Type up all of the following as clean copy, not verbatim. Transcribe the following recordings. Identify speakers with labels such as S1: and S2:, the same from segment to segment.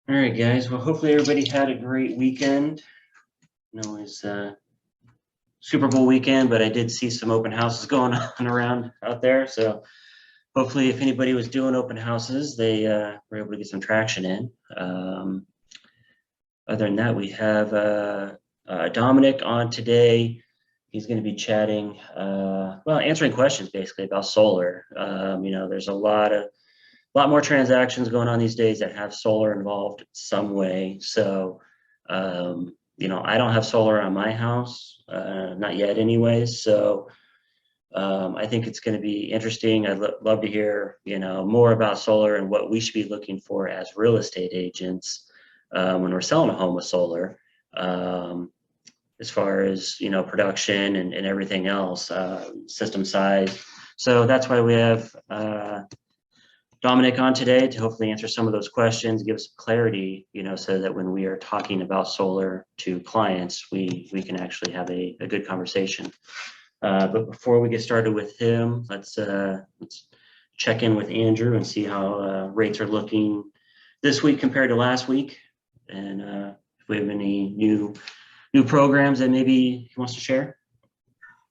S1: All right, guys. Well, hopefully everybody had a great weekend. I know it's Super Bowl weekend, but I did see some open houses going on around out there. So hopefully, if anybody was doing open houses, they were able to get some traction in. Other than that, we have Dominic on today. He's going to be chatting, answering questions basically about solar. There's a lot more transactions going on these days that have solar involved some way. So, I don't have solar on my house, not yet anyways. So I think it's going to be interesting. I'd love to hear, more about solar and what we should be looking for as real estate agents when we're selling a home with solar, as far as, production and everything else, system size. So that's why we have Dominic on today to hopefully answer some of those questions, give us clarity, so that when we are talking about solar to clients, we can actually have a good conversation. But before we get started with him, let's check in with Andrew and see how rates are looking this week compared to last week, and if we have any new programs that maybe he wants to share.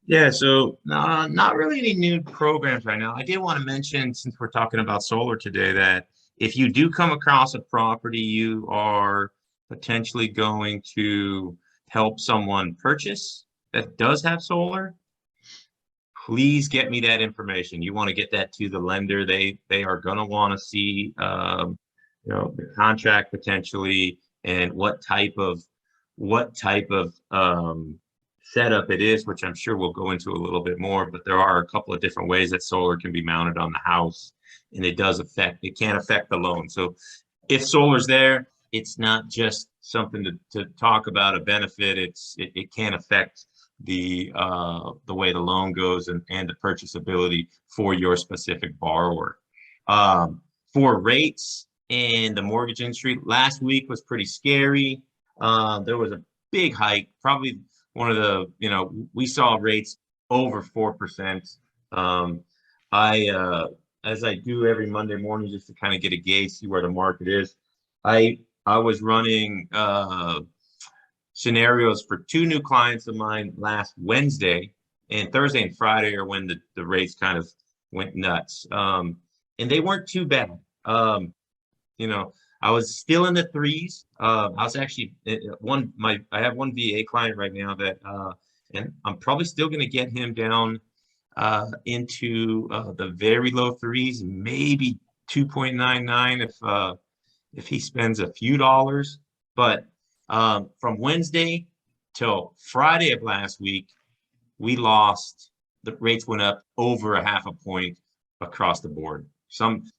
S2: Yeah, so not really any new programs right now. I did want to mention, since we're talking about solar today, that if you do come across a property you are potentially going to help someone purchase that does have solar, please get me that information. You want to get that to the lender. They are going to want to see the contract potentially, and what type of setup it is, which I'm sure we'll go into a little bit more. But there are a couple of different ways that solar can be mounted on the house, and it can affect the loan. So if solar's there, it's not just something to talk about a benefit. It can affect the way the loan goes and the purchase ability for your specific borrower. For rates in the mortgage industry, last week was pretty scary. There was a big hike, probably one of the, we saw rates over 4%. As I do every Monday morning, just to kind of get a gauge, see where the market is, I was running scenarios for two new clients of mine last Wednesday, and Thursday and Friday are when the rates kind of went nuts. And they weren't too bad. I was still in the threes. I was actually I have one VA client right now that, and I'm probably still going to get him down into the very low threes, maybe 2.99 if he spends a few dollars. But from Wednesday till Friday of last week, the rates went up over a half a point across the board.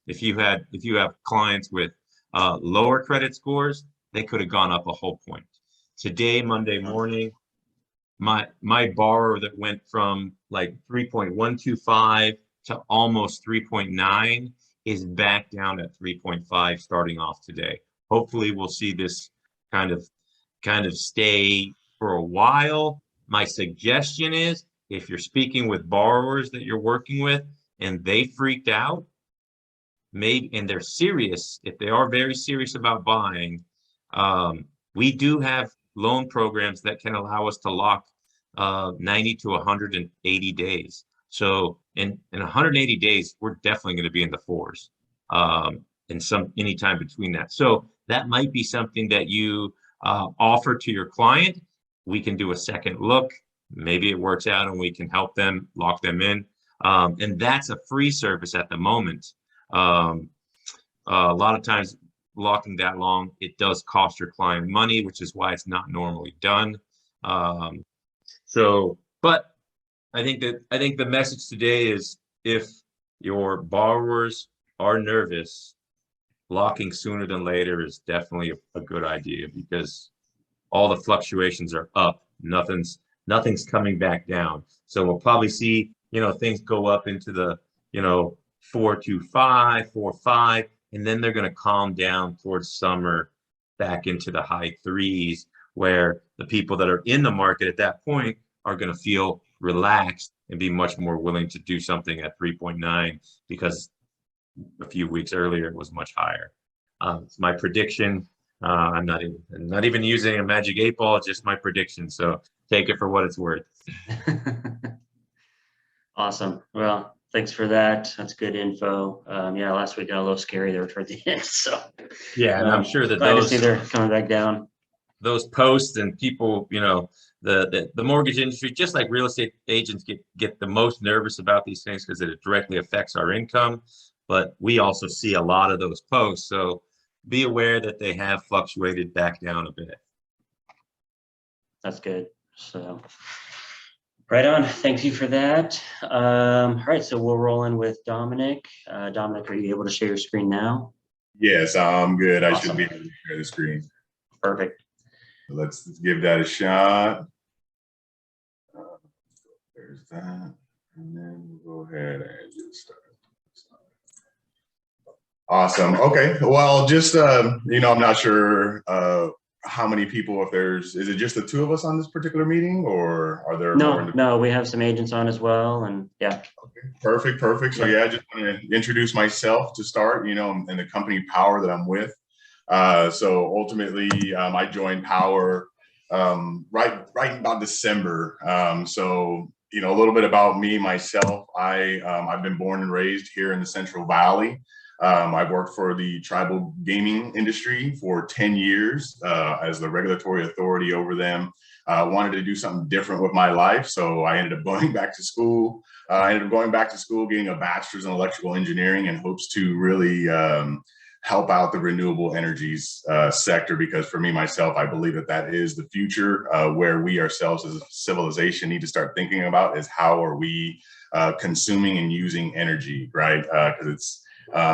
S2: If you have clients with lower credit scores, they could have gone up a whole point. Today, Monday morning, my borrower that went from like 3.125 to almost 3.9 is back down at 3.5 starting off today. Hopefully we'll see this kind of stay for a while. My suggestion is, if you're speaking with borrowers that you're working with and they freaked out, and they're serious, if they are very serious about buying, we do have loan programs that can allow us to lock 90 to 180 days. So in 180 days, we're definitely going to be in the fours, and anytime between that. So that might be something that you offer to your client. We can do a second look. Maybe it works out and we can help them lock them in. And that's a free service at the moment. A lot of times locking that long, it does cost your client money, which is why it's not normally done. But I think the message today is, if your borrowers are nervous, locking sooner than later is definitely a good idea, because all the fluctuations are up. Nothing's coming back down. So we'll probably see, things go up into the, 4.25, 4.5, and then they're going to calm down towards summer back into the high threes, where the people that are in the market at that point are going to feel relaxed and be much more willing to do something at 3.9, because a few weeks earlier it was much higher. It's my prediction. I'm not even using a magic 8 ball, just my prediction. So take it for what it's worth.
S1: Awesome. Well, thanks for that. That's good info. Yeah, last week got a little scary there toward the end. So
S2: Yeah, and I'm sure that
S1: glad to see they're coming back down.
S2: those posts and people, the mortgage industry, just like real estate agents get the most nervous about these things because it directly affects our income. But we also see a lot of those posts. So be aware that they have fluctuated back down a bit.
S1: That's good. So right on. Thank you for that. All right, so we'll roll in with Dominic. Dominic, are you able to share your screen now?
S3: Yes, I'm good. I
S1: Awesome.
S3: should be able to share the screen.
S1: Perfect.
S3: Let's give that a shot. There's that. And then we'll go ahead and just start. Awesome. Okay. Well, just, I'm not sure how many people, is it just the two of us on this particular meeting, or are there more?
S1: No, we have some agents on as well. And yeah.
S3: Okay. Perfect. So yeah, I just want to introduce myself to start, and the company Powur that I'm with. So ultimately, I joined Powur right about December. So a little bit about me, myself. I've been born and raised here in the Central Valley. I've worked for the tribal gaming industry for 10 years as the regulatory authority over them. Wanted to do something different with my life, so I ended up going back to school. Getting a bachelor's in electrical engineering in hopes to really help out the renewable energies sector, because for me, myself, I believe that is the future where we ourselves as a civilization need to start thinking about is how are we consuming and using energy, right? Because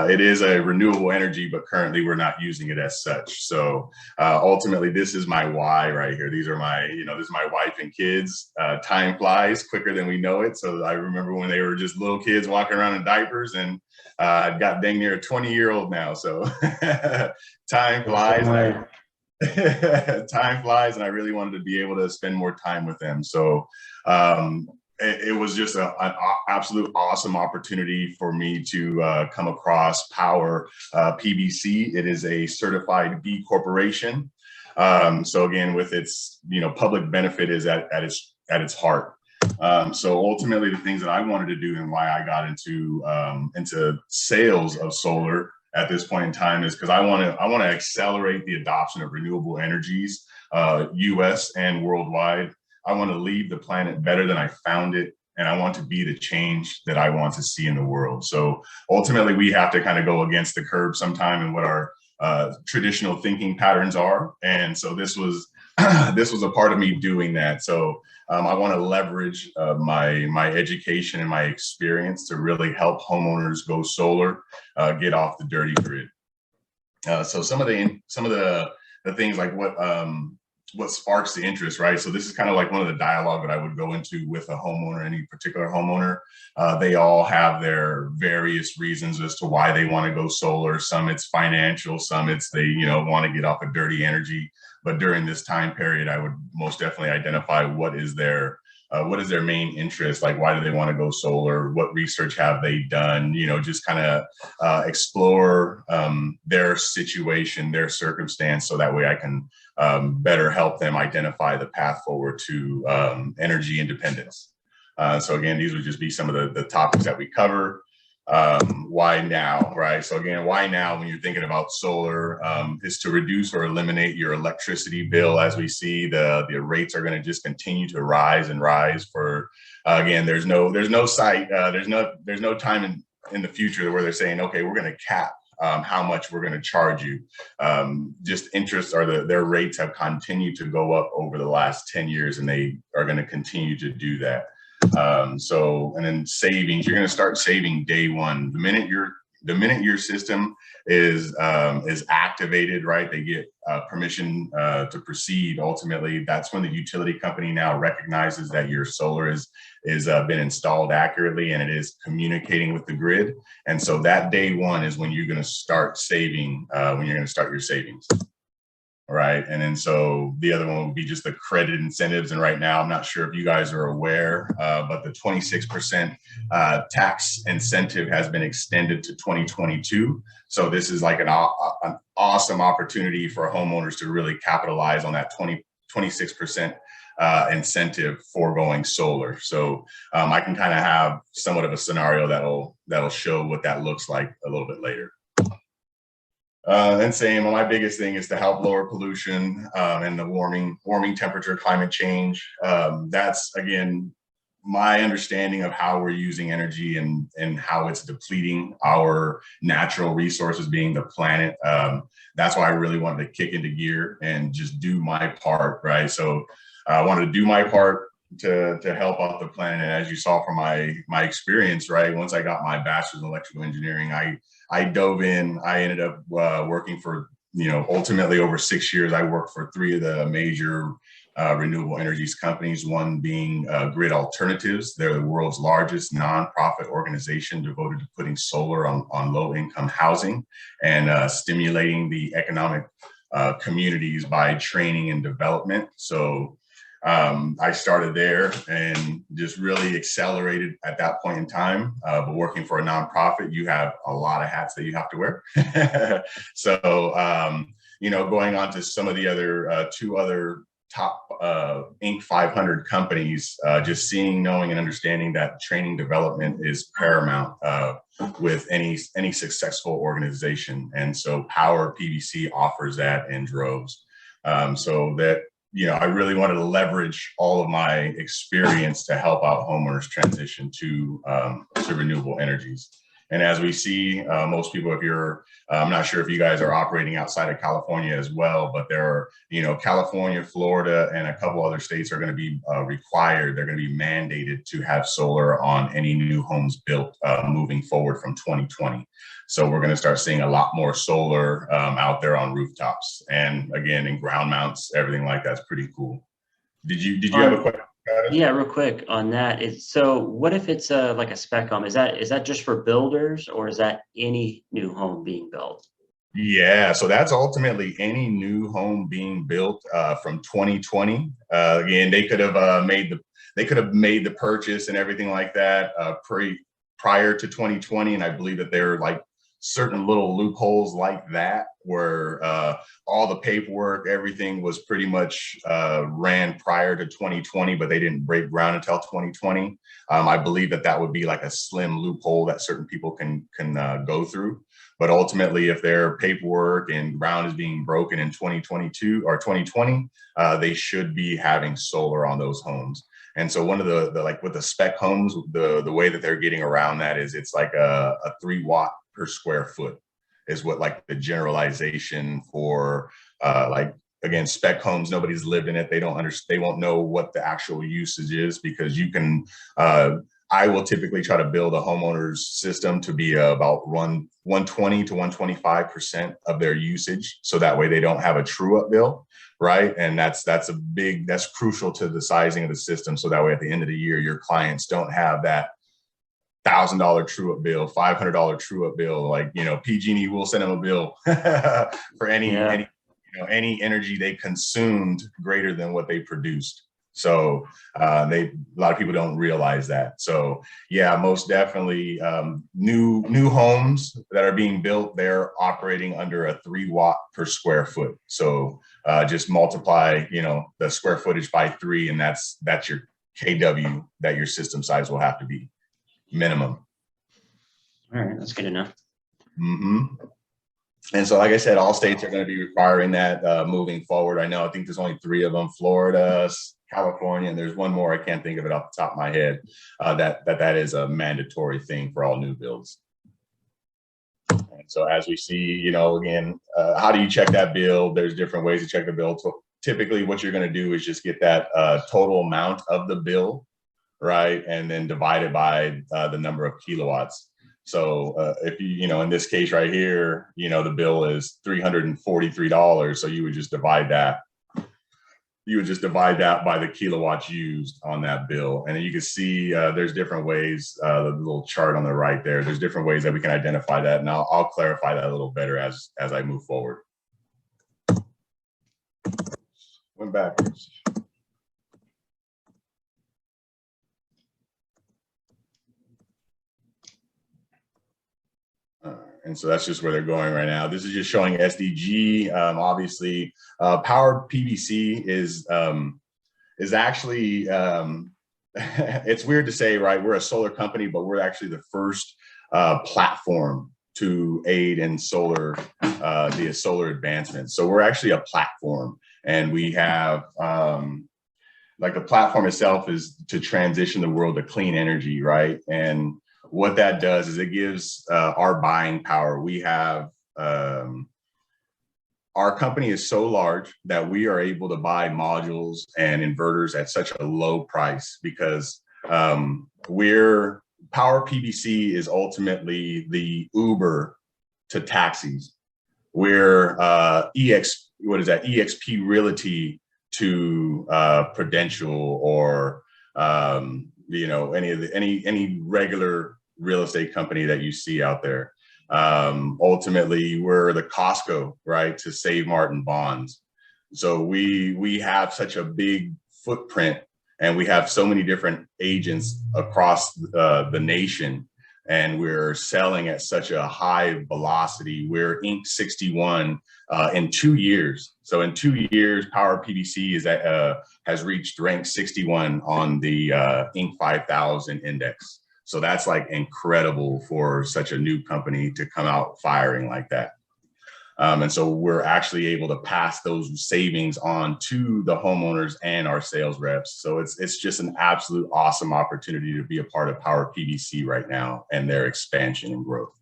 S3: it is a renewable energy, but currently we're not using it as such. So ultimately, this is my why right here. These are this is my wife and kids. Time flies quicker than we know it. So I remember when they were just little kids walking around in diapers, and I've got dang near a 20-year-old now. So time flies. Time flies, and I really wanted to be able to spend more time with them. So it was just an absolute awesome opportunity for me to come across Powur PBC. It is a certified B corporation. So again, with its public benefit is at its heart. So ultimately, the things that I wanted to do and why I got into sales of solar at this point in time is because I want to accelerate the adoption of renewable energies, U.S. and worldwide. I want to leave the planet better than I found it, and I want to be the change that I want to see in the world. So ultimately, we have to kind of go against the curve sometime in what our traditional thinking patterns are, and so this was a part of me doing that. So I want to leverage my education and my experience to really help homeowners go solar, get off the dirty grid. So some of the things like what sparks the interest, right? So this is kind of like one of the dialogue that I would go into with a homeowner, any particular homeowner. They all have their various reasons as to why they want to go solar. Some it's financial, some it's they want to get off of dirty energy. But during this time period, I would most definitely identify what is their main interest, like why do they want to go solar, what research have they done, just kind of explore their situation, their circumstance, so that way I can better help them identify the path forward to energy independence. So again, these would just be some of the topics that we cover. Why now, right? So again, why now when you're thinking about solar is to reduce or eliminate your electricity bill. As we see, the rates are going to just continue to rise and rise for, again, there's no sight, there's no time in the future where they're saying, okay, we're going to cap how much we're going to charge you. Just interest their rates have continued to go up over the last 10 years, and they are going to continue to do that. And then savings, you're going to start saving day one. The minute your system is activated, right? They get permission to proceed. Ultimately, that's when the utility company now recognizes that your solar is been installed accurately and it is communicating with the grid. And so that day one is when you're going to start saving. When you're going to start your savings. right? And then so the other one would be just the credit incentives. And right now, I'm not sure if you guys are aware, but the 26% tax incentive has been extended to 2022. So this is like an awesome opportunity for homeowners to really capitalize on that 26% incentive for going solar. So I can kind of have somewhat of a scenario that'll show what that looks like a little bit later. And same, my biggest thing is to help lower pollution and the warming temperature, climate change. That's, again, my understanding of how we're using energy and how it's depleting our natural resources, being the planet. That's why I really wanted to kick into gear and just do my part, right? So I wanted to do my part to help out the planet. And as you saw from my experience, right, once I got my bachelor's in electrical engineering, I dove in. I ended up working for, ultimately over 6 years, I worked for 3 of the major renewable energies companies, one being Grid Alternatives. They're the world's largest nonprofit organization devoted to putting solar on low-income housing and stimulating the economic communities by training and development. So I started there and just really accelerated at that point in time. But working for a nonprofit, you have a lot of hats that you have to wear. So, going on to some of the other 2 other top Inc. 500 companies, just seeing, knowing, and understanding that training development is paramount with any successful organization. And so Powur PVC offers that in droves. So that, I really wanted to leverage all of my experience to help out homeowners transition to renewable energies. And as we see, most people, if you're, I'm not sure if you guys are operating outside of California as well, but there are, California, Florida, and a couple other states are going to be required. They're going to be mandated to have solar on any new homes built moving forward from 2020. So we're going to start seeing a lot more solar out there on rooftops, and again, in ground mounts, everything like that's pretty cool. Did you have a question?
S1: Yeah, real quick on that. So what if it's like a spec home? Is that just for builders, or is that any new home being built?
S3: Yeah, so that's ultimately any new home being built from 2020. Again, they could have made the purchase and everything like that prior to 2020, and I believe that there are like certain little loopholes like that where all the paperwork, everything was pretty much ran prior to 2020, but they didn't break ground until 2020. I believe that would be like a slim loophole that certain people can go through. But ultimately, if their paperwork and ground is being broken in 2022 or 2020, they should be having solar on those homes. And so one of the like with the spec homes, the way that they're getting around that is it's like a 3 watt per square foot is what like the generalization for like, again, spec homes. Nobody's lived in it. They don't understand. They won't know what the actual usage is, because you can, I will typically try to build a homeowner's system to be about 120 to 125% of their usage. So that way they don't have a true up bill. Right. And that's crucial to the sizing of the system. So that way at the end of the year, your clients don't have that $1,000 true up bill, $500 true up bill. Like, PG&E will send them a bill for any energy they consumed greater than what they produced. So a lot of people don't realize that. So yeah, most definitely new homes that are being built, they're operating under a 3 watt per square foot. So just multiply, the square footage by 3, and that's your kW that your system size will have to be minimum.
S1: All right, that's good enough.
S3: Mm-hmm. And so, like I said, all states are going to be requiring that moving forward. I think there's only 3 of them: Florida, California, and there's one more. I can't think of it off the top of my head. That is a mandatory thing for all new builds. And so, as we see, again, how do you check that bill? There's different ways to check the bill. So typically, what you're going to do is just get that total amount of the bill, right, and then divide it by the number of kilowatts. So if in this case right here, the bill is $343. So you would just divide that. By the kilowatts used on that bill. And then you can see there's different ways, the little chart on the right there, there's different ways that we can identify that. And I'll clarify that a little better as I move forward. went backwards. And so that's just where they're going right now. This is just showing SDG. Obviously, Powur PVC is actually, it's weird to say, right? We're a solar company, but we're actually the first platform to aid in solar, the solar advancement. So we're actually a platform, and we have, like the platform itself is to transition the world to clean energy, right? And what that does is it gives our buying power. We have, our company is so large that we are able to buy modules and inverters at such a low price because Powur PVC is ultimately the Uber to taxis. We're EXP Realty to Prudential or you know, any regular real estate company that you see out there. Ultimately, we're the Costco, right, to Save Martin Bonds. So we have such a big footprint, and we have so many different agents across the nation, and we're selling at such a high velocity. We're Inc. 61 in 2 years. So in 2 years, Powur PVC is has reached rank 61 on the Inc. 5000 index. So that's like incredible for such a new company to come out firing like that. And so we're actually able to pass those savings on to the homeowners and our sales reps. So it's just an absolute awesome opportunity to be a part of Powur PVC right now and their expansion and growth.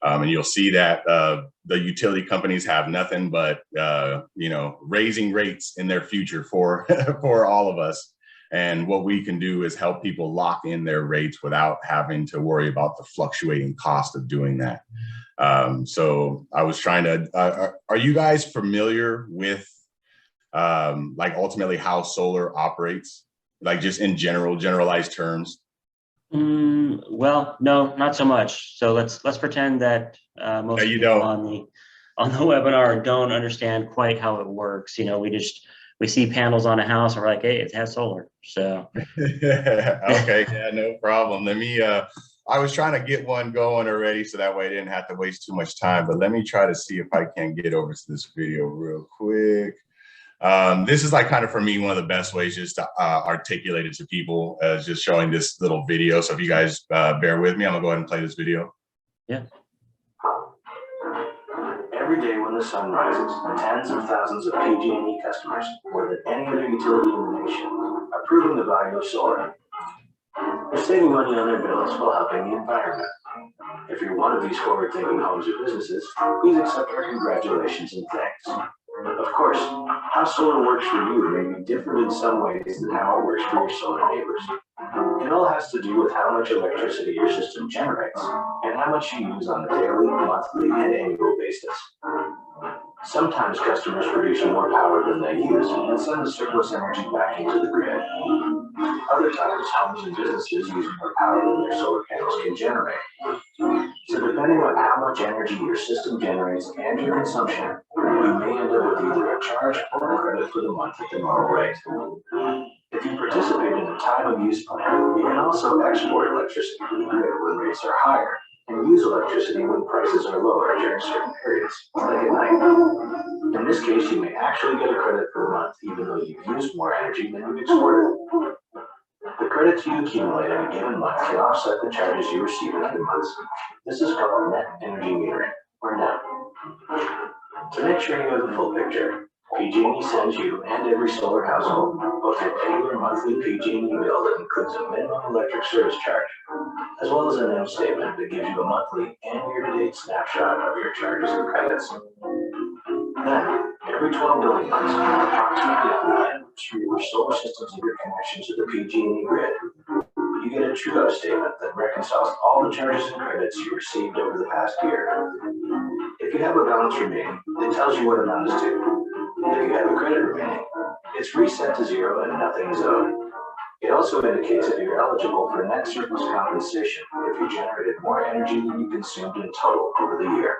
S3: And you'll see that the utility companies have nothing but you know, raising rates in their future for for all of us. And what we can do is help people lock in their rates without having to worry about the fluctuating cost of doing that. So I was trying to, are you guys familiar with like ultimately how solar operates, like just in generalized terms?
S1: Well, no, not so much. So let's pretend that most people on the webinar don't understand quite how it works. You know, we see panels on a house and we're like, hey, it has solar. So
S3: okay, yeah, no problem. Let me I was trying to get one going already so that way I didn't have to waste too much time, but let me try to see if I can get over to this video real quick. This is like kind of for me one of the best ways just to articulate it to people, just showing this little video. So if you guys bear with me, I'm gonna go ahead and play this video.
S1: Yeah.
S4: Every day when the sun rises, tens of thousands of PG&E customers, more than any other utility in the nation, are proving the value of solar. They're saving money on their bills while helping the environment. If you're one of these forward-thinking homes or businesses, please accept our congratulations and thanks. Of course, how solar works for you may be different in some ways than how it works for your solar neighbors. It all has to do with how much electricity your system generates and how much you use on a daily, monthly, and annual basis. Sometimes customers produce more power than they use and send the surplus energy back into the grid. Other times, homes and businesses use more power than their solar panels can generate. So depending on how much energy your system generates and your consumption, you may end up with either a charge or a credit for the month at the normal rate. If you participate in a time of use plan, you can also export electricity to the grid when rates are higher and use electricity when prices are lower during certain periods, like at night. In this case, you may actually get a credit for the month even though you've used more energy than you've exported. The credits you accumulate in a given month can offset the charges you receive in other months. This is called net energy metering, or NEM. To make sure you have the full picture, PG&E sends you and every solar household both a regular monthly PG&E bill that includes a minimum electric service charge, as well as a NEM statement that gives you a monthly and year-to-date snapshot of your charges and credits. Then, every 12 billing months, approximately on the anniversary of your solar system's interconnection to the PG&E grid, you get a true-up statement that reconciles all the charges and credits you received over the past year. If you have a balance remaining, it tells you what amount is due. If you have a credit remaining, it's reset to zero and nothing is owed. It also indicates if you're eligible for net surplus compensation if you generated more energy than you consumed in total over the year.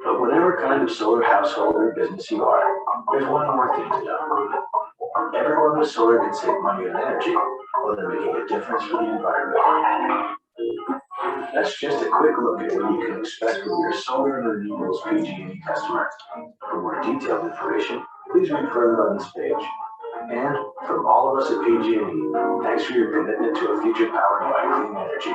S4: But whatever kind of solar household or business you are, There's one more thing to know. Everyone with solar can save money on energy while they're making a difference for the environment. That's just a quick look at what you can expect from your solar and renewables PG&E customer. For more detailed information, please read further on this page. And from all of us at PG&E, thanks for your commitment to a future powered by clean energy.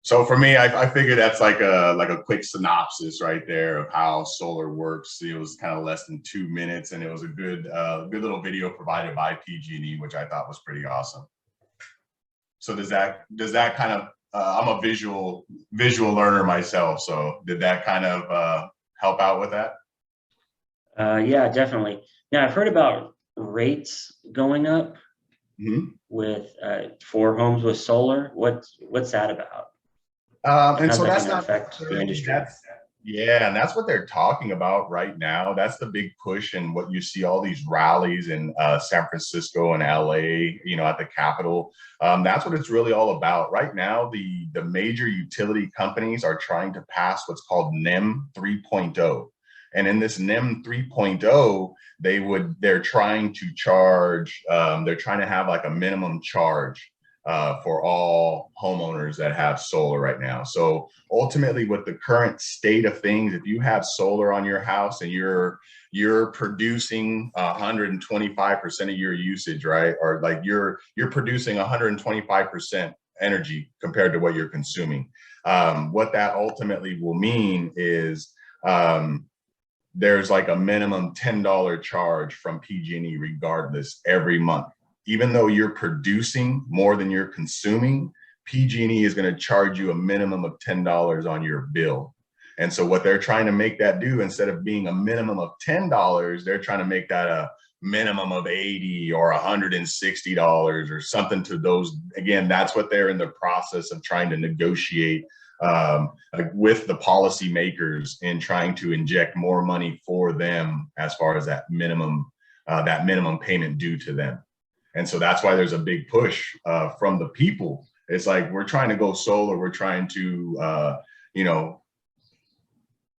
S3: So for me, I figured that's like a quick synopsis right there of how solar works. It was kind of less than 2 minutes, and it was a good little video provided by PG&E, which I thought was pretty awesome. So does that kind of I'm a visual learner myself, so did that kind of help out with that?
S1: Yeah, definitely. Now I've heard about rates going up with for homes with solar. What's that about?
S3: And
S1: How's
S3: so
S1: that
S3: that's
S1: gonna
S3: not
S1: affect the industry?
S3: Yeah, and that's what they're talking about right now. That's the big push, and what you see all these rallies in San Francisco and LA, at the Capitol. That's what it's really all about right now. The major utility companies are trying to pass what's called NEM 3.0. And in this NEM 3.0, they're trying to charge, they're trying to have like a minimum charge for all homeowners that have solar right now. So ultimately, with the current state of things, if you have solar on your house and you're producing 125% of your usage, right? Or like you're producing 125% energy compared to what you're consuming. What that ultimately will mean is there's like a minimum $10 charge from PG&E regardless every month. Even though you're producing more than you're consuming, PG&E is going to charge you a minimum of $10 on your bill. And so what they're trying to make that do, instead of being a minimum of $10, they're trying to make that a minimum of $80 or $160 or something to those. Again, that's what they're in the process of trying to negotiate with the policymakers in trying to inject more money for them as far as that minimum payment due to them. And so that's why there's a big push from the people. It's like, we're trying to go solar. We're trying to,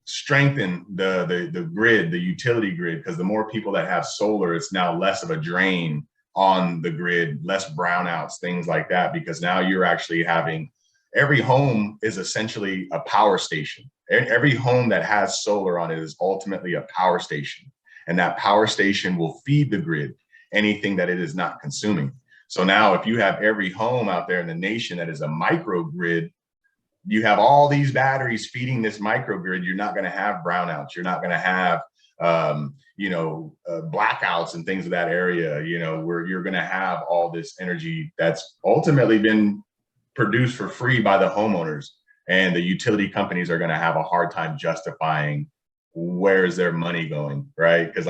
S3: strengthen the grid, the utility grid, because the more people that have solar, it's now less of a drain on the grid, less brownouts, things like that, because now you're actually having, every home is essentially a power station. Every home that has solar on it is ultimately a power station. And that power station will feed the grid anything that it is not consuming. So now if you have every home out there in the nation that is a microgrid, you have all these batteries feeding this microgrid, you're not going to have brownouts. You're not going to have, blackouts and things of that area, where you're going to have all this energy that's ultimately been produced for free by the homeowners. And the utility companies are going to have a hard time justifying where's their money going, right? Because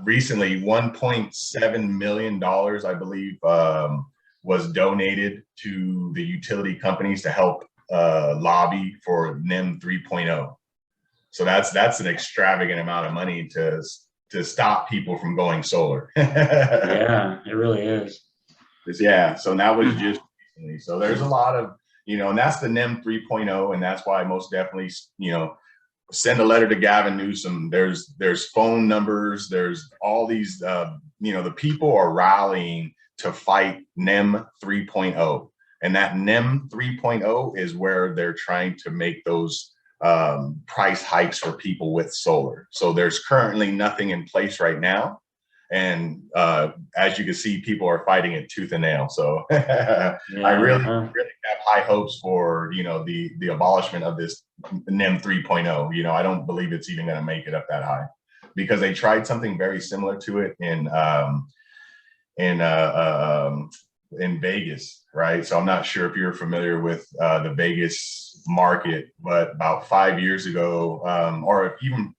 S3: recently, $1.7 million, I believe, was donated to the utility companies to help lobby for NEM 3.0. So that's an extravagant amount of money to stop people from going solar.
S1: Yeah, it really is.
S3: Yeah, so that was just recently. So there's a lot of, and that's the NEM 3.0, and that's why most definitely, send a letter to Gavin Newsom. There's phone numbers. There's all these, the people are rallying to fight NEM 3.0. And that NEM 3.0 is where they're trying to make those price hikes for people with solar. So there's currently nothing in place right now. And as you can see, people are fighting it tooth and nail. So I really have high hopes for, the abolishment of this NEM 3.0. I don't believe it's even going to make it up that high, because they tried something very similar to it in Vegas, right? So I'm not sure if you're familiar with the Vegas market, but about 5 years ago, or if even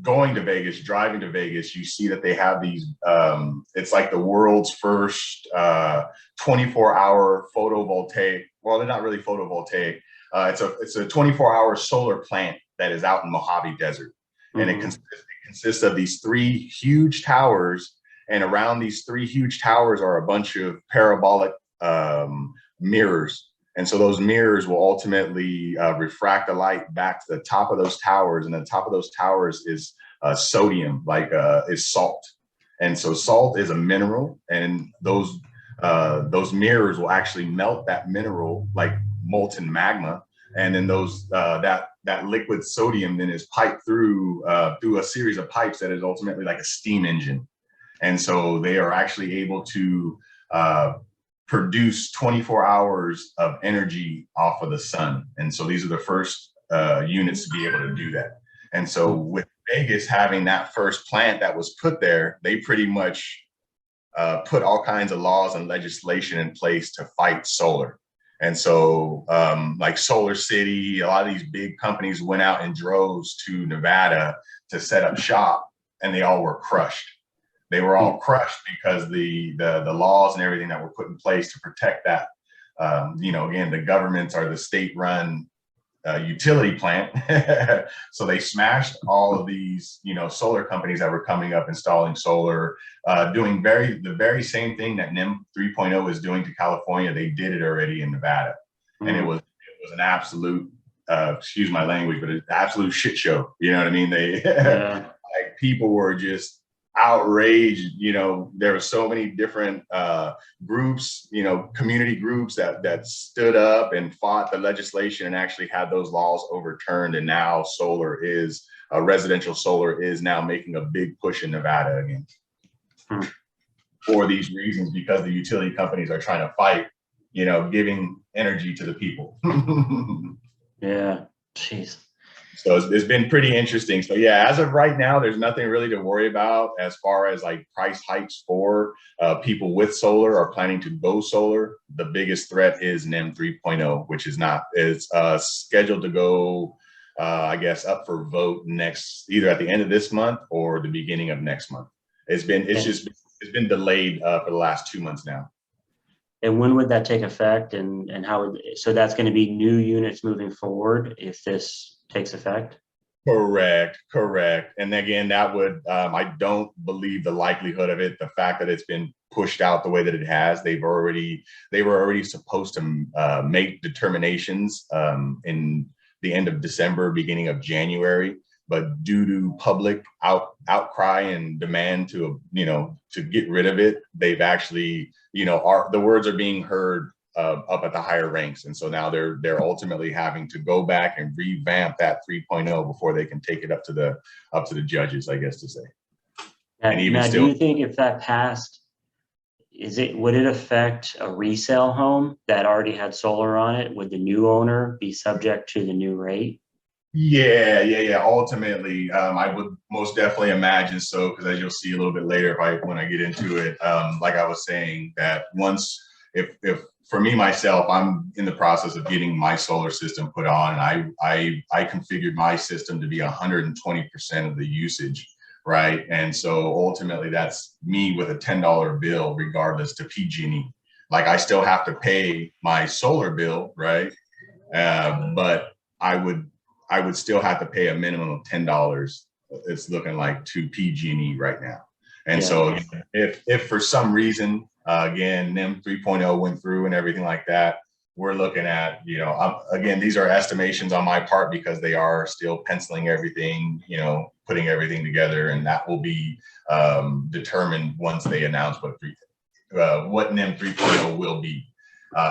S3: going to Vegas, driving to Vegas, you see that they have these, it's like the world's first 24-hour photovoltaic. Well, they're not really photovoltaic. It's a 24-hour solar plant that is out in Mojave Desert. And it consists of these 3 huge towers. And around these 3 huge towers are a bunch of parabolic mirrors. And so those mirrors will ultimately refract the light back to the top of those towers. And the top of those towers is sodium, is salt. And so salt is a mineral, and those mirrors will actually melt that mineral like molten magma. And then that liquid sodium then is piped through a series of pipes that is ultimately like a steam engine. And so they are actually able to produce 24 hours of energy off of the sun. And so these are the first units to be able to do that. And so with Vegas having that first plant that was put there, they pretty much put all kinds of laws and legislation in place to fight solar. And so like Solar City, a lot of these big companies went out in droves to Nevada to set up shop, and they all were crushed. They were all crushed because the laws and everything that were put in place to protect that. Again, the governments are the state-run utility plant. So they smashed all of these, solar companies that were coming up, installing solar, doing the very same thing that NEM 3.0 is doing to California. They did it already in Nevada. And it was an absolute, excuse my language, but an absolute shit show. You know what I mean? Like people were just outraged. There were so many different groups, community groups that stood up and fought the legislation and actually had those laws overturned. And now residential solar is now making a big push in Nevada again for these reasons, because the utility companies are trying to fight, giving energy to the people.
S1: Yeah, jeez.
S3: So it's been pretty interesting. So yeah, as of right now, there's nothing really to worry about as far as like price hikes for people with solar or planning to go solar. The biggest threat is NEM 3.0, which is scheduled to go, I guess, up for vote either at the end of this month or the beginning of next month. It's been delayed for the last 2 months now.
S1: And when would that take effect, and so that's going to be new units moving forward if this takes effect?
S3: Correct. And again, that would, I don't believe the likelihood of it, the fact that it's been pushed out the way that it has. They were already supposed to make determinations in the end of December, beginning of January, but due to public outcry and demand to get rid of it, they've actually, the words are being heard up at the higher ranks. And so now they're ultimately having to go back and revamp that 3.0 before they can take it up to the judges, I guess to say.
S1: Now, do you think if that passed, would it affect a resale home that already had solar on it? Would the new owner be subject to the new rate?
S3: Yeah. Ultimately, I would most definitely imagine so, because as you'll see a little bit later when I get into it, like I was saying, that if for me myself, I'm in the process of getting my solar system put on, and I configured my system to be 120% of the usage, right? And so ultimately, that's me with a $10 bill, regardless to PG&E. Like I still have to pay my solar bill, right? But I would still have to pay a minimum of $10. It's looking like to PG&E right now. And so if for some reason, again, NEM 3.0 went through and everything like that, we're looking at, again, these are estimations on my part because they are still penciling everything, putting everything together, and that will be determined once they announce what NEM 3.0 will be,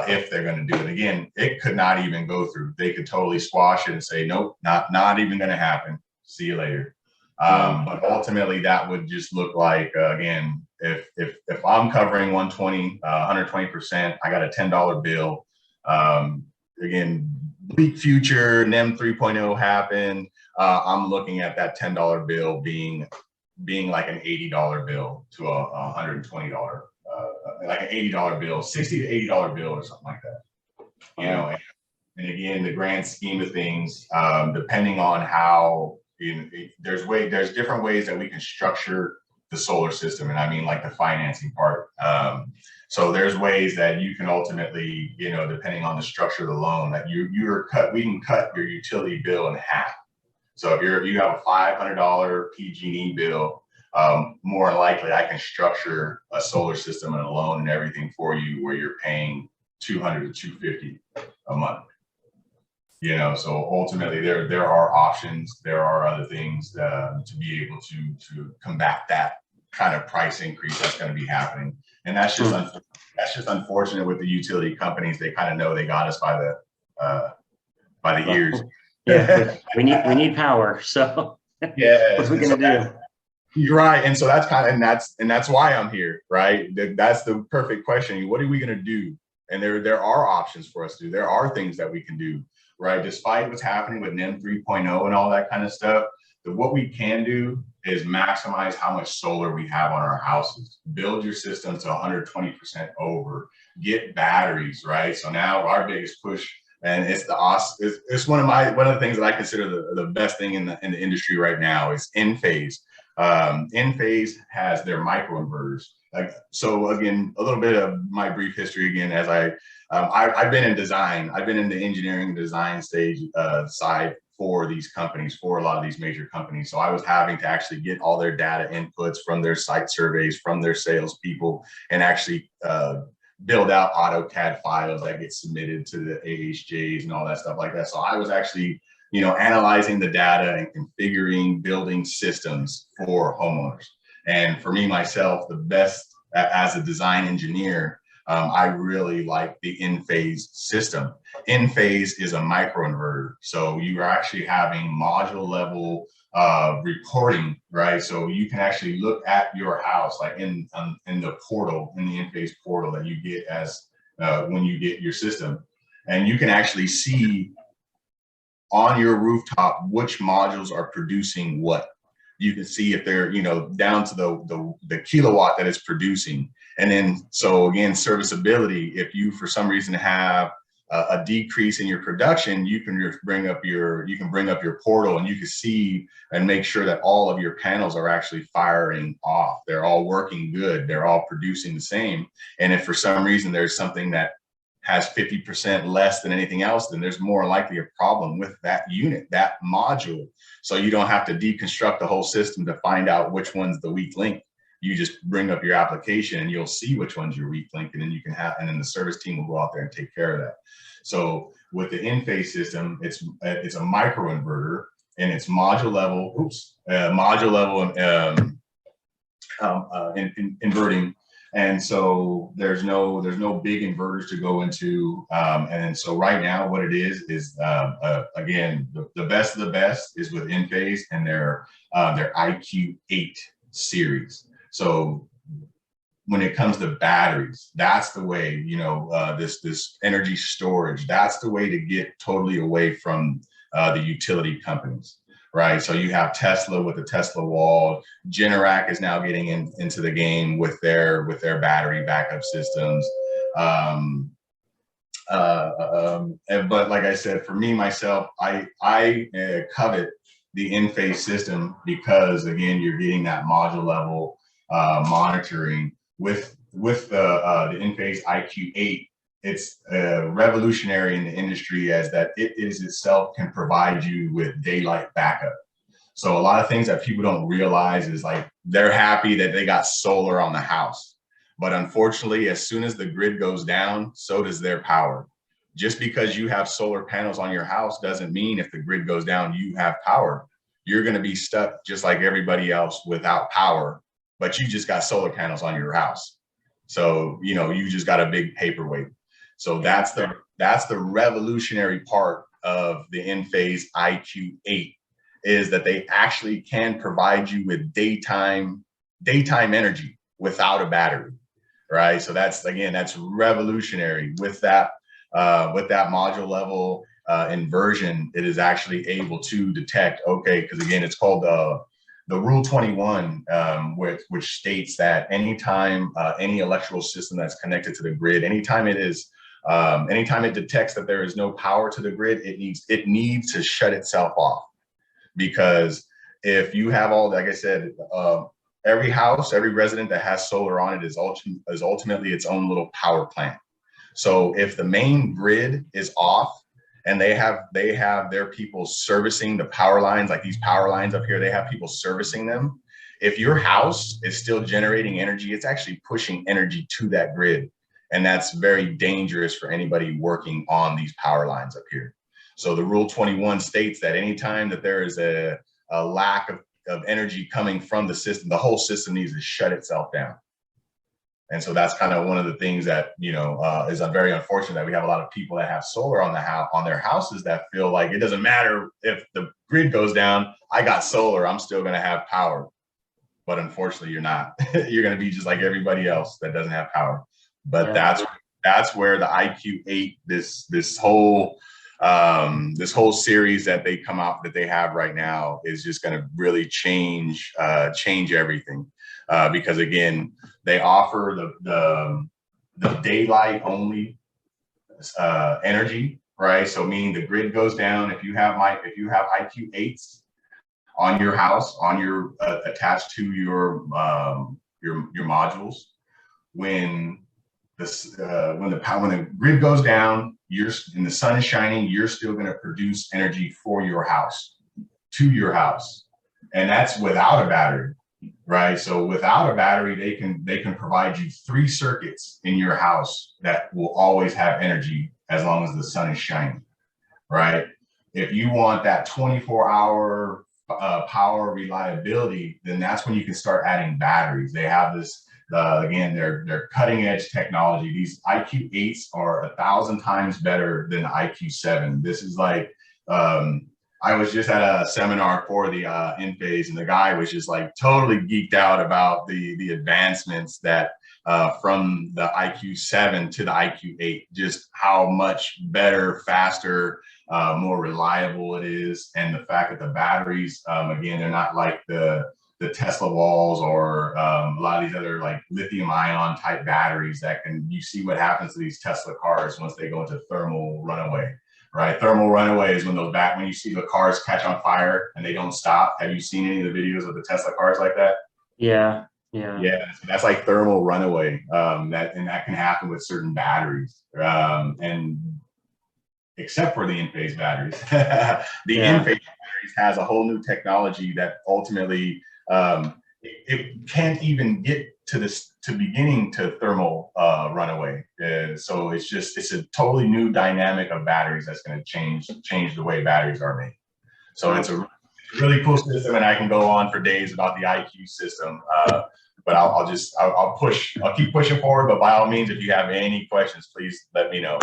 S3: if they're going to do it. Again, it could not even go through. They could totally squash it and say, nope, not even going to happen. See you later. But ultimately, that would just look like, again, if I'm covering 120%, I got a $10 bill. Again, bleak future, NEM 3.0 happened. I'm looking at that $10 bill being like an $80 bill to a $120, like an $80 bill, $60 to $80 bill or something like that. And again, the grand scheme of things, depending on how, there's different ways that we can structure the solar system, and I mean like the financing part. So there's ways that you can ultimately, depending on the structure of the loan, that we can cut your utility bill in half. So if you have a $500 PG&E bill, more than likely I can structure a solar system and a loan and everything for you where you're paying $200 to $250. a month. You know, so ultimately there are options, there are other things to be able to combat that kind of price increase that's going to be happening. And that's just unfortunate with the utility companies. They kind of know they got us by the ears.
S1: Yeah, we need power. So
S3: yeah,
S1: what's we gonna do?
S3: You're right. And so that's kind of, and that's why I'm here, right? That's the perfect question. What are we going to do? And there are options for us to do. There are things that we can do, right? Despite what's happening with NEM 3.0 and all that kind of stuff, what we can do is maximize how much solar we have on our houses. Build your system to 120% over. Get batteries, right? So now our biggest push, and it's one of the things that I consider the best thing in the industry right now is Enphase. Enphase has their microinverters. So again, a little bit of my brief history again, as I've been in design, I've been in the engineering and design stage side for these companies, for a lot of these major companies. So I was having to actually get all their data inputs from their site surveys, from their salespeople, and actually build out AutoCAD files that get submitted to the AHJs and all that stuff like that. So I was actually, you know, analyzing the data and configuring building systems for homeowners. And for me, myself, the best as a design engineer, I really like the Enphase system. Enphase is a microinverter. So you are actually having module level reporting, right? So you can actually look at your house, like in the portal, in the Enphase portal that you get as when you get your system. And you can actually see on your rooftop which modules are producing what. You can see if they're, you know, down to the kilowatt that it's producing. And then, so again, serviceability, if you for some reason have a decrease in your production, you can bring up your portal and you can see and make sure that all of your panels are actually firing off. They're all working good. They're all producing the same. And if for some reason there's something that has 50% less than anything else, then there's more likely a problem with that unit, that module. So you don't have to deconstruct the whole system to find out which one's the weak link. You just bring up your application and you'll see which one's your weak link, and then you can have, and then the service team will go out there and take care of that. So with the Enphase system, it's a microinverter, and it's module level, inverting. And so there's no big inverters to go into. And so right now what it is again, the best of the best is with Enphase and their IQ8 series. So when it comes to batteries, that's the way, you know, this energy storage, that's the way to get totally away from the utility companies. Right. So you have Tesla with the Tesla wall. Generac is now getting into the game with their battery backup systems. But like I said, for me, myself, I covet the Enphase system because, again, you're getting that module level monitoring with the Enphase IQ8. It's revolutionary in the industry as that it is itself can provide you with daylight backup. So a lot of things that people don't realize is like they're happy that they got solar on the house. But unfortunately, as soon as the grid goes down, so does their power. Just because you have solar panels on your house doesn't mean if the grid goes down, you have power. You're going to be stuck just like everybody else without power, but you just got solar panels on your house. So, you know, you just got a big paperweight. So that's the revolutionary part of the Enphase IQ8 is that they actually can provide you with daytime energy without a battery, right? So that's revolutionary with that module level inversion. It is actually able to detect, okay, because again, it's called the Rule 21, which states that anytime any electrical system that's connected to the grid, anytime it detects that there is no power to the grid, it needs to shut itself off. Because if you have like I said, every house, every resident that has solar on it is ultimately its own little power plant. So if the main grid is off and they have their people servicing the power lines, like these power lines up here, they have people servicing them. If your house is still generating energy, it's actually pushing energy to that grid. And that's very dangerous for anybody working on these power lines up here. So the Rule 21 states that anytime that there is a lack of energy coming from the system, the whole system needs to shut itself down. And so that's kind of one of the things that, you know, is very unfortunate, that we have a lot of people that have solar on their houses that feel like it doesn't matter if the grid goes down, I got solar, I'm still going to have power. But unfortunately, you're not. You're going to be just like everybody else that doesn't have power. But that's where the IQ8, this whole series that they come out that they have right now is just going to really change everything. Because again, they offer the daylight only energy, right? So meaning the grid goes down. If you have IQ8s on your house, attached to your modules, when the grid goes down, and the sun is shining, you're still going to produce energy for your house, to your house, and that's without a battery. Right. So without a battery, they can provide you 3 circuits in your house that will always have energy as long as the sun is shining. Right. If you want that 24-hour power reliability, then that's when you can start adding batteries. They have this, again, they're cutting edge technology. These IQ8s are 1,000 times better than the IQ7. This is like, I was just at a seminar for the in-phase, and the guy was just like totally geeked out about the advancements that from the IQ7 to the IQ8, just how much better, faster, more reliable it is. And the fact that the batteries, again, they're not like the Tesla walls or a lot of these other like lithium ion type batteries you see what happens to these Tesla cars once they go into thermal runaway. Right, thermal runaway is when when you see the cars catch on fire and they don't stop. Have you seen any of the videos of the Tesla cars like that?
S1: Yeah.
S3: So that's like thermal runaway. That can happen with certain batteries, and except for the in-phase batteries. The in-phase batteries has a whole new technology that ultimately it can't even get to beginning to thermal runaway. So it's a totally new dynamic of batteries that's going to change the way batteries are made. So it's a really cool system, and I can go on for days about the IQ system. But I'll keep pushing forward. But by all means, if you have any questions, please let me know.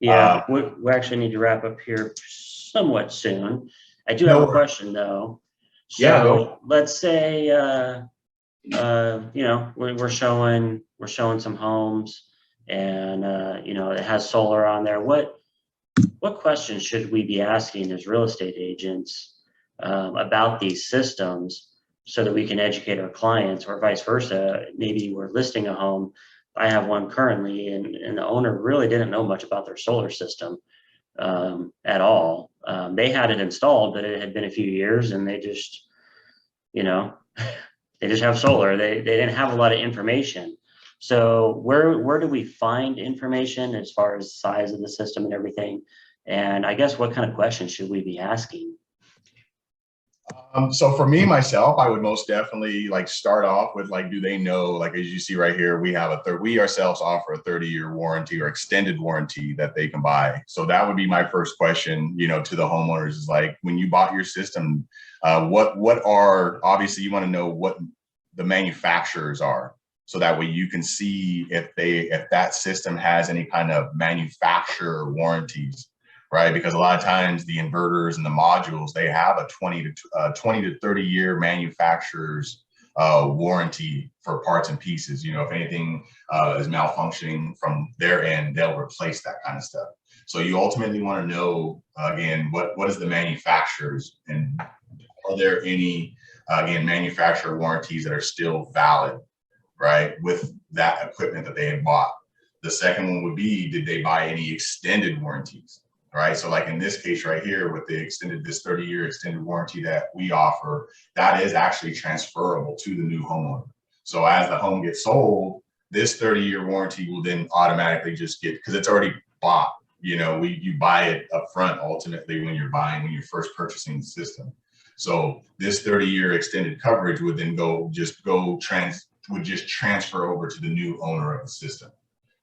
S1: Yeah, we actually need to wrap up here somewhat soon. I do have a question though. So let's say, you know, we're showing some homes, and you know, it has solar on there. What questions should we be asking as real estate agents about these systems, so that we can educate our clients, or vice versa? Maybe we're listing a home. I have one currently, and the owner really didn't know much about their solar system at all. They had it installed, but it had been a few years, and they just, you know, they just have solar. They didn't have a lot of information. So where do we find information as far as size of the system and everything? And I guess what kind of questions should we be asking?
S3: So for me, myself, I would most definitely like start off with like, do they know, like, as you see right here, we ourselves offer a 30-year warranty or extended warranty that they can buy. So that would be my first question, you know, to the homeowners, is like, when you bought your system, obviously you want to know what the manufacturers are. So that way you can see if that system has any kind of manufacturer warranties. Right, because a lot of times the inverters and the modules, they have a 20 to 30 year manufacturer's warranty for parts and pieces. You know, if anything is malfunctioning from their end, they'll replace that kind of stuff. So you ultimately want to know, again, what is the manufacturers, and are there any manufacturer warranties that are still valid, right, with that equipment that they had bought. The second one would be, did they buy any extended warranties? Right. So like in this case right here with this 30-year extended warranty that we offer, that is actually transferable to the new homeowner. So as the home gets sold, this 30-year warranty will then automatically just get, because it's already bought. You know, you buy it up front ultimately when you're first purchasing the system. So this 30-year extended coverage would then transfer over to the new owner of the system.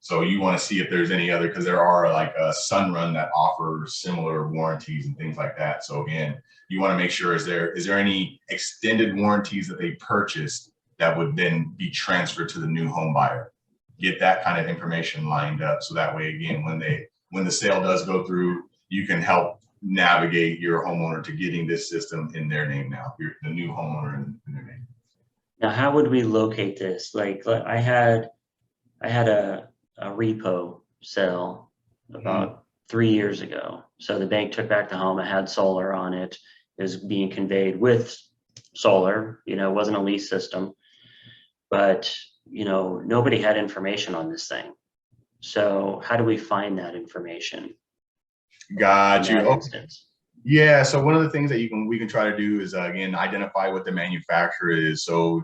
S3: So you want to see if there's any other, because there are like a Sunrun that offers similar warranties and things like that. So again, you want to make sure, is there any extended warranties that they purchased that would then be transferred to the new home buyer? Get that kind of information lined up. So that way, again, when the sale does go through, you can help navigate your homeowner to getting this system in their name now, the new homeowner in their name.
S1: Now, how would we locate this? Like I had a repo sell about 3 years ago. So the bank took back the home. It had solar on it. It was being conveyed with solar, you know, it wasn't a lease system, but you know, nobody had information on this thing. So how do we find that information?
S3: Got you.
S1: Okay.
S3: Yeah. So one of the things that we can try to do is again identify what the manufacturer is. So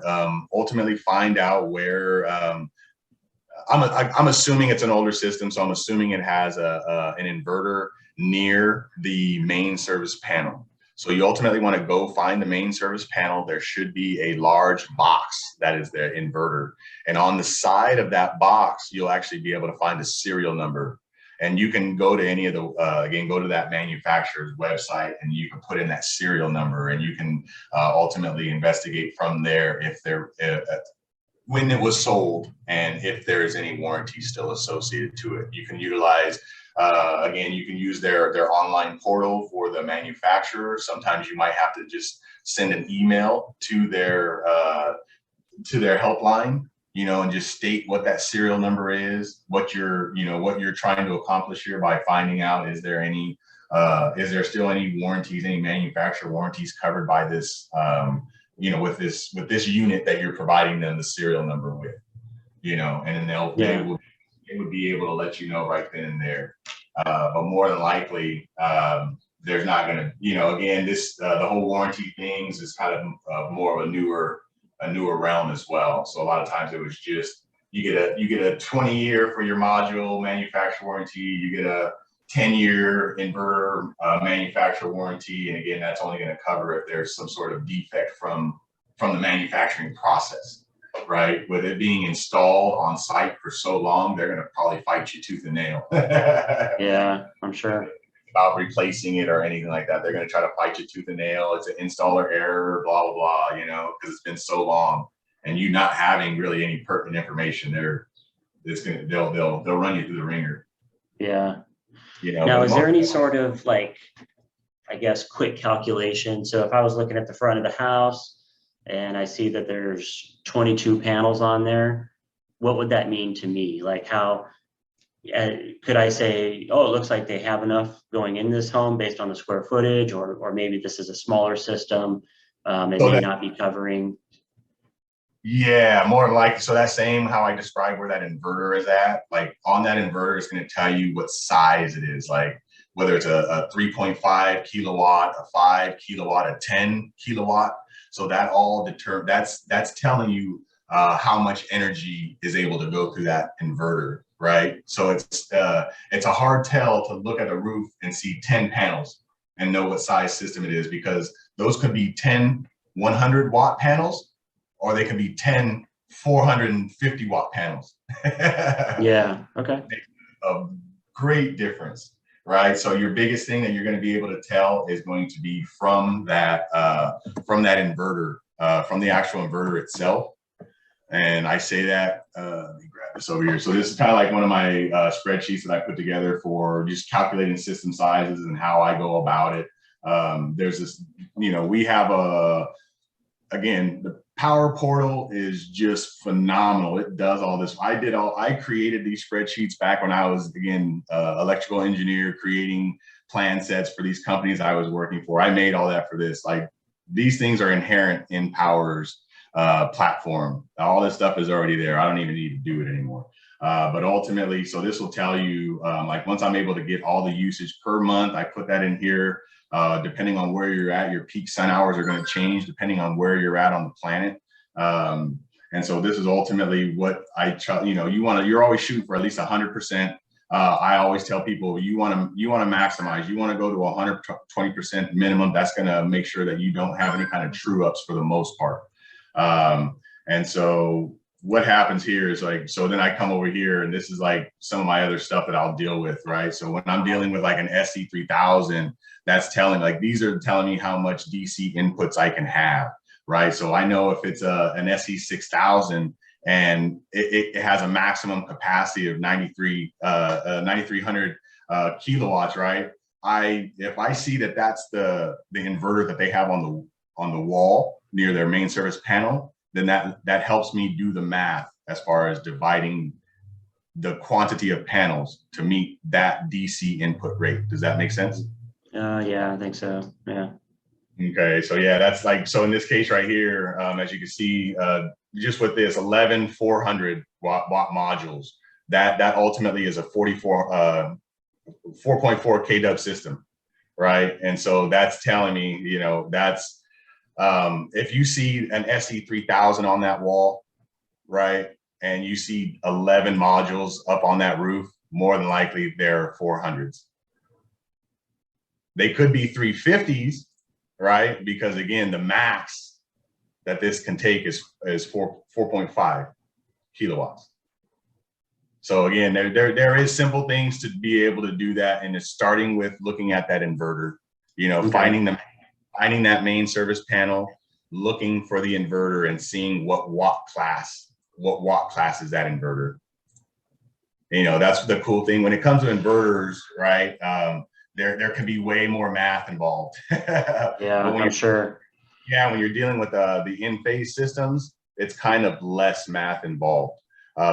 S3: ultimately find out where. I'm assuming it's an older system, so I'm assuming it has an inverter near the main service panel. So you ultimately want to go find the main service panel. There should be a large box that is the inverter. And on the side of that box, you'll actually be able to find a serial number. And you can go to any of the, again, go to that manufacturer's website and you can put in that serial number and you can ultimately investigate from there if they're, when it was sold and if there's any warranty still associated to it. You can utilize, again, you can use their online portal for the manufacturer. Sometimes you might have to just send an email to their helpline, you know, and just state what that serial number is, what you're trying to accomplish here by finding out, is there still any warranties, any manufacturer warranties covered by this, you know, with this unit that you're providing them the serial number with, you know, and then they would be able to let you know right then and there. But more than likely, there's not going to, you know, again, this the whole warranty things is kind of more of a newer realm as well. So a lot of times it was just you get a 20-year for your module manufacturer warranty, you get a 10-year inverter manufacturer warranty, and again, that's only going to cover if there's some sort of defect from the manufacturing process, right? With it being installed on site for so long, they're going to probably fight you tooth and nail.
S1: Yeah, I'm sure.
S3: About replacing it or anything like that. They're going to try to fight you tooth and nail. It's an installer error, blah, blah, blah, you know, because it's been so long and you not having really any pertinent information there, they'll run you through the ringer.
S1: Yeah.
S3: You know,
S1: now, is there any sort of like, I guess, quick calculation? So if I was looking at the front of the house and I see that there's 22 panels on there, what would that mean to me? Like how, could I say, oh, it looks like they have enough going in this home based on the square footage, or maybe this is a smaller system, it may not be covering.
S3: Yeah, more than likely. So that same, how I described where that inverter is at, like on that inverter, it's going to tell you what size it is, like whether it's a 3.5 kilowatt, a 5 kilowatt, a 10 kilowatt. So that all that's telling you how much energy is able to go through that inverter, right? So it's a hard tell to look at a roof and see 10 panels and know what size system it is, because those could be 10 100 watt panels, or they can be 10 450 watt panels.
S1: Yeah, okay.
S3: A great difference, right? So your biggest thing that you're going to be able to tell is going to be from that inverter, from the actual inverter itself. And I say that, let me grab this over here. So this is kind of like one of my spreadsheets that I put together for just calculating system sizes and how I go about it. There's this, you know, we have again, the Powur portal is just phenomenal. It does all this. I created these spreadsheets back when I was, again, electrical engineer, creating plan sets for these companies I was working for. I made all that for this. Like, these things are inherent in Powur's platform. All this stuff is already there. I don't even need to do it anymore. But ultimately, so this will tell you, like, once I'm able to get all the usage per month, I put that in here. Depending on where you're at, your peak sun hours are going to change depending on where you're at on the planet. And so this is ultimately what you're always shooting for at least 100%. I always tell people you want to maximize. You want to go to 120% minimum. That's going to make sure that you don't have any kind of true ups for the most part. And so what happens here is like, so then I come over here and this is like some of my other stuff that I'll deal with, right? So when I'm dealing with like an SC3000, that's telling, like, these are telling me how much DC inputs I can have, right? So I know if it's an SC6000 and it has a maximum capacity of 9,300 kilowatts, right? If I see that that's the inverter that they have on the wall near their main service panel, then that helps me do the math as far as dividing the quantity of panels to meet that DC input rate. Does that make sense?
S1: Yeah, I think so. Yeah.
S3: Okay, so yeah, that's like, so in this case right here, as you can see, just with this 11 400 watt modules, that ultimately is a 4.4 kW system, right? And so that's telling me, you know, that's if you see an SE3000 on that wall, right, and you see 11 modules up on that roof, more than likely they're 400s. They could be 350s, right? Because again, the max that this can take is 4.5 kilowatts. So again, there is simple things to be able to do that, and it's starting with looking at that inverter, you know, finding that main service panel, looking for the inverter and seeing what watt class is that inverter. You know, that's the cool thing when it comes to inverters, right? There can be way more math involved.
S1: Yeah, I'm sure.
S3: Yeah, when you're dealing with the in-phase systems, it's kind of less math involved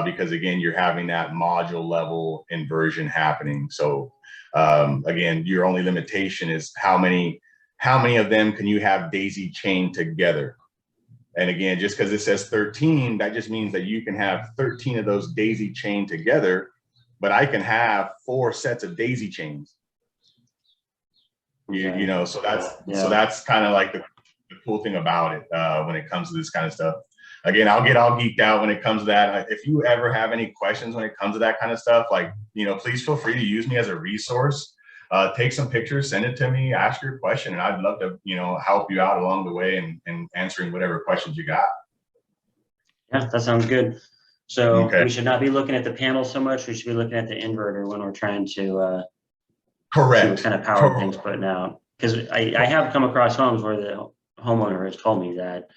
S3: because again, you're having that module level inversion happening. So again, your only limitation is how many of them can you have daisy chained together. And again, just because it says 13, that just means that you can have 13 of those daisy chained together, but I can have 4 sets of daisy chains. You know, so that's kind of like the cool thing about it when it comes to this kind of stuff. Again, I'll get all geeked out when it comes to that. If you ever have any questions when it comes to that kind of stuff, like, you know, please feel free to use me as a resource. Take some pictures, send it to me, ask your question, and I'd love to, you know, help you out along the way and answering whatever questions you got.
S1: Yeah, that sounds good. So we should not be looking at the panel so much. We should be looking at the inverter when we're trying to
S3: correct.
S1: See what kind of power things putting out. Because I have come across homes where the homeowner has told me that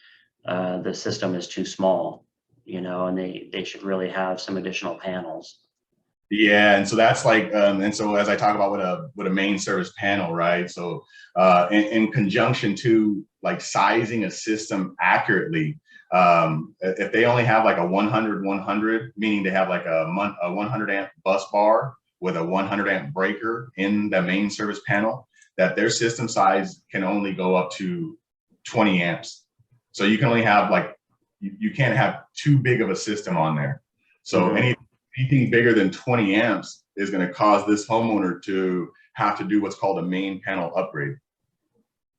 S1: the system is too small, you know, and they should really have some additional panels.
S3: Yeah, and so that's like, and so as I talk about with a main service panel, right? So in conjunction to like sizing a system accurately, if they only have like a 100/100, meaning they have like a 100 amp bus bar with a 100 amp breaker in the main service panel, that their system size can only go up to 20 amps. So you can only have like, you can't have too big of a system on there. So anything bigger than 20 amps is going to cause this homeowner to have to do what's called a main panel upgrade,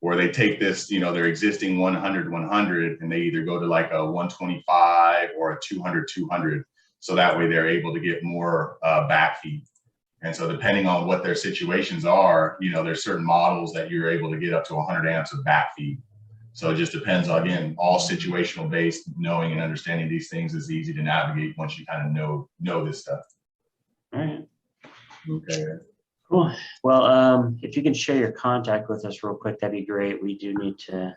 S3: where they take this, you know, their existing 100/100 and they either go to like a 125 or a 200/200. So that way they're able to get more backfeed. And so depending on what their situations are, you know, there's certain models that you're able to get up to 100 amps of backfeed. So it just depends on, again, all situational based. Knowing and understanding these things is easy to navigate once you kind of know this stuff.
S1: All right.
S3: Okay.
S1: Cool. Well, if you can share your contact with us real quick, that'd be great. We do need to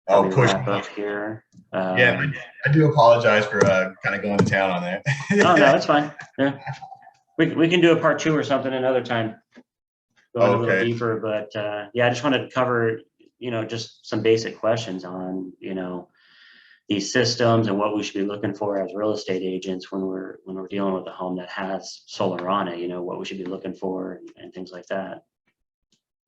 S3: push
S1: wrap up here.
S3: Yeah, I do apologize for kind of going to town on that.
S1: Oh, no, that's fine. Yeah. We can do a part 2 or something another time. Go a little deeper, but yeah, I just wanted to cover, you know, just some basic questions on, you know, these systems and what we should be looking for as real estate agents when we're dealing with a home that has solar on it, you know, what we should be looking for and things like that.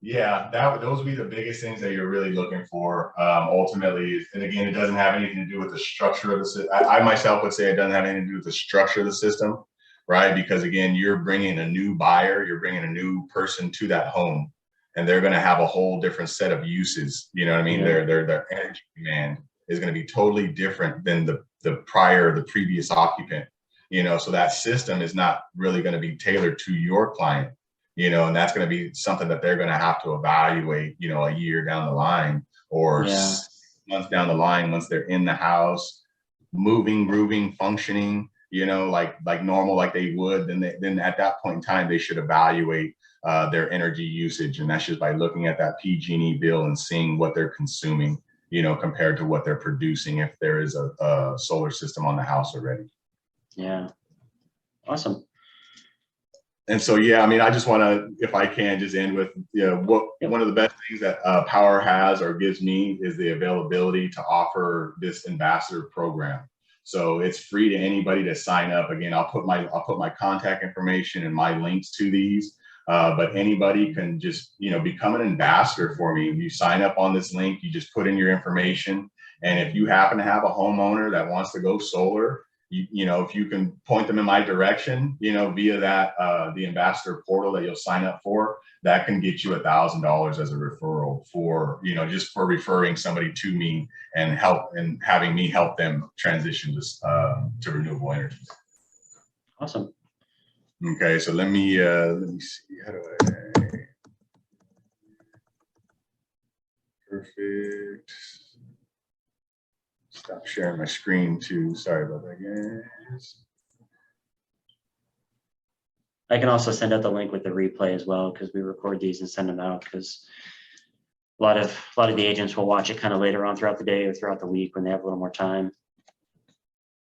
S3: Yeah, those would be the biggest things that you're really looking for ultimately. And again, it doesn't have anything to do with the structure of the system. I myself would say it doesn't have anything to do with the structure of the system, right? Because again, you're bringing a new buyer, you're bringing a new person to that home, and they're going to have a whole different set of uses. You know what I mean?
S1: Yeah.
S3: Their energy demand is going to be totally different than the previous occupant. You know, so that system is not really going to be tailored to your client. You know, and that's going to be something that they're going to have to evaluate, you know, a year down the line or 6 months down the line once they're in the house, moving, grooving, functioning, you know, like normal, like they would, then at that point in time, they should evaluate their energy usage. And that's just by looking at that PG&E bill and seeing what they're consuming, you know, compared to what they're producing if there is a solar system on the house already.
S1: Yeah. Awesome.
S3: And so, yeah, I mean, I just want to, if I can, just end with, you know, one of the best things that Powur has or gives me is the availability to offer this ambassador program. So it's free to anybody to sign up. Again, I'll put my contact information and my links to these, but anybody can just, you know, become an ambassador for me. You sign up on this link, you just put in your information, and if you happen to have a homeowner that wants to go solar, you know, if you can point them in my direction, you know, via that the ambassador portal that you'll sign up for, that can get you $1,000 as a referral for, you know, just for referring somebody to me and having me help them transition to renewable energy.
S1: Awesome.
S3: Okay, so let me see. How do I? Perfect. Stop sharing my screen too. Sorry about that, guys.
S1: I can also send out the link with the replay as well, because we record these and send them out, because a lot of the agents will watch it kind of later on throughout the day or throughout the week when they have a little more time.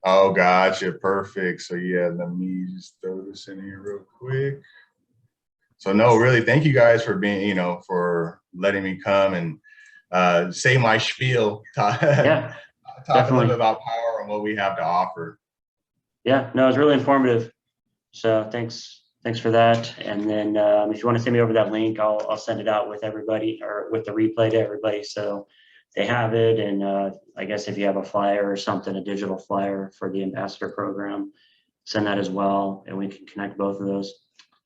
S3: Oh, gotcha. Perfect. So yeah, let me just throw this in here real quick. So no, really, thank you guys for being, you know, for letting me come and say my spiel.
S1: Yeah.
S3: Talk a little bit about Powur and what we have to offer.
S1: Yeah, no, it was really informative. So thanks for that. And then if you want to send me over that link, I'll send it out with everybody, or with the replay to everybody, so they have it. And I guess if you have a flyer or something, a digital flyer for the ambassador program, send that as well, and we can connect both of those.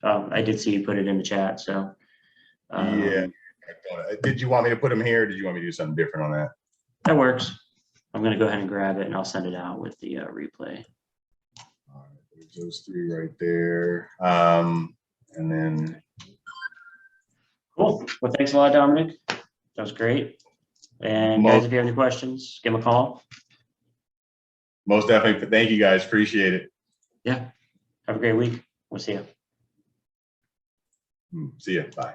S1: I did see you put it in the chat, so.
S3: Yeah. Did you want me to put them here, or did you want me to do something different on that?
S1: That works. I'm going to go ahead and grab it, and I'll send it out with the replay.
S3: All right, there's those three right there. And then.
S1: Cool. Well, thanks a lot, Dominic. That was great. And guys, if you have any questions, give them a call.
S3: Most definitely. Thank you, guys. Appreciate it.
S1: Yeah. Have a great week. We'll see you.
S3: See ya. Bye.